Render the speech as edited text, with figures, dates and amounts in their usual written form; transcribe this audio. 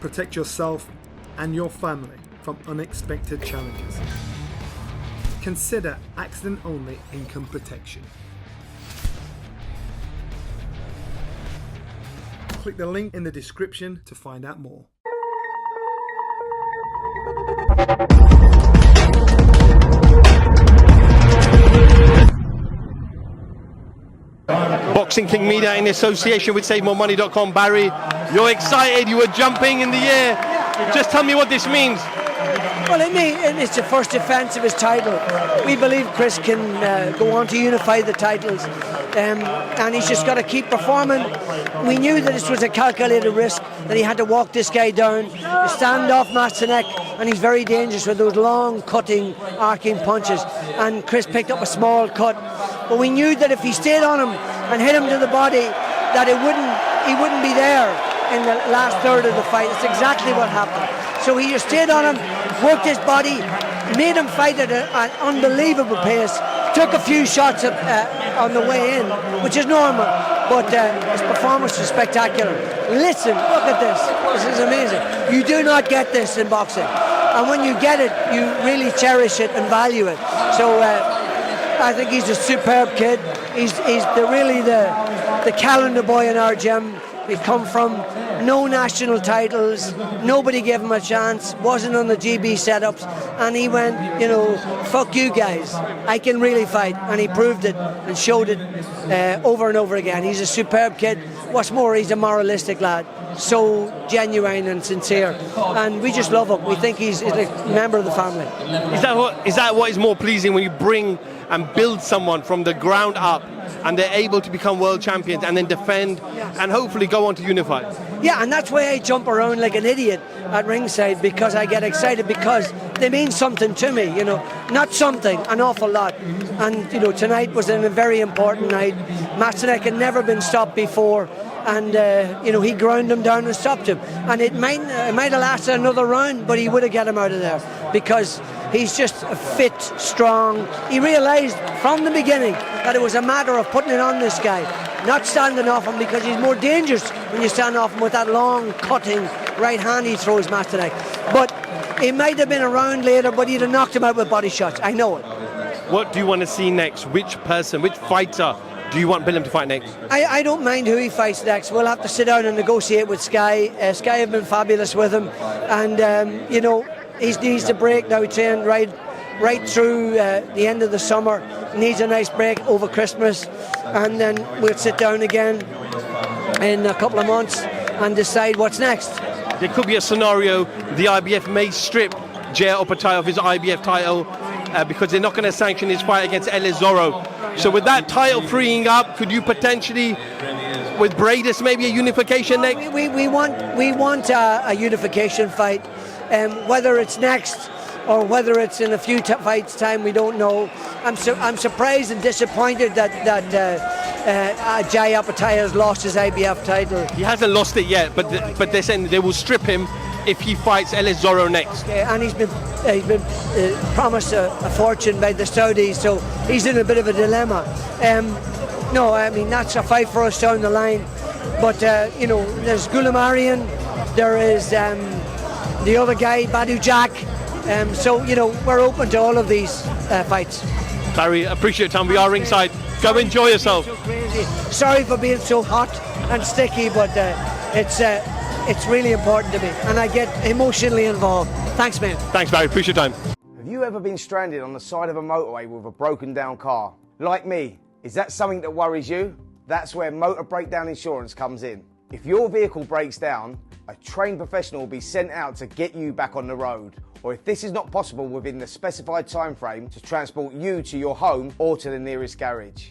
Protect yourself and your family from unexpected challenges. Consider accident-only income protection. Click the link in the description to find out more. Boxing King Media in association with SaveMoreMoney.com. Barry, you're excited, you were jumping in the air. Just tell me what this means. Well, it's the first defence of his title. We believe Chris can go on to unify the titles, and he's just got to keep performing. We knew that this was a calculated risk, that he had to walk this guy down, stand off Mastinek, and he's very dangerous with those long, cutting, arcing punches. And Chris picked up a small cut, but we knew that if he stayed on him and hit him to the body, that he wouldn't be there in the last third of the fight. It's exactly what happened. So he just stayed on him, worked his body, made him fight at an unbelievable pace, took a few shots on the way in, which is normal, but his performance was spectacular. Listen, look at this. This is amazing. You do not get this in boxing. And when you get it, you really cherish it and value it. So I think he's a superb kid. He's really the calendar boy in our gym. We've come from no national titles, nobody gave him a chance, wasn't on the GB setups, and he went, fuck you guys, I can really fight, and he proved it and showed it over and over again. He's a superb kid. What's more, he's a moralistic lad, so genuine and sincere, and we just love him. We think he's a member of the family. Is that what is more pleasing, when you bring and build someone from the ground up and they're able to become world champions and then defend and hopefully go on to unify? Yeah, and that's why I jump around like an idiot at ringside, because I get excited, because they mean something to me, not something, an awful lot. And tonight was a very important night. Mastinek had never been stopped before, and he ground him down and stopped him, and it might have lasted another round, but he would have got him out of there, because he's just fit, strong. He realised from the beginning that it was a matter of putting it on this guy, not standing off him, because he's more dangerous when you stand off him with that long, cutting right hand he throws, Mastinek. But it might have been a round later, but he'd have knocked him out with body shots. I know it. What do you want to see next? Which fighter do you want Billam to fight next? I don't mind who he fights next. We'll have to sit down and negotiate with Sky. Sky have been fabulous with him, and he needs to break now. He trained right through the end of the summer. Needs a nice break over Christmas, and then we'll sit down again in a couple of months and decide what's next. There could be a scenario the IBF may strip Jay OPETAIA of his IBF title because they're not going to sanction his fight against Elizoro. So with that title freeing up, could you potentially, with Bradis, maybe a unification next? We want a unification fight, whether it's next or whether it's in a few fights time, we don't know. I'm surprised and disappointed that Jay OPETAIA has lost his IBF title. He hasn't lost it yet, but they're saying they will strip him if he fights Elizoro next. And he's been promised a fortune by the Saudis, so he's in a bit of a dilemma. No, I mean, that's a fight for us down the line. But there's Gulamarian, there is the other guy, Badu Jack. So we're open to all of these fights. Barry, appreciate your time. We are ringside. Go enjoy yourself. So crazy. Sorry for being so hot and sticky, but it's really important to me, and I get emotionally involved. Thanks, man. Thanks, Barry. Appreciate your time. Have you ever been stranded on the side of a motorway with a broken down car? Like me, is that something that worries you? That's where motor breakdown insurance comes in. If your vehicle breaks down, a trained professional will be sent out to get you back on the road. Or if this is not possible within the specified time frame, to transport you to your home or to the nearest garage.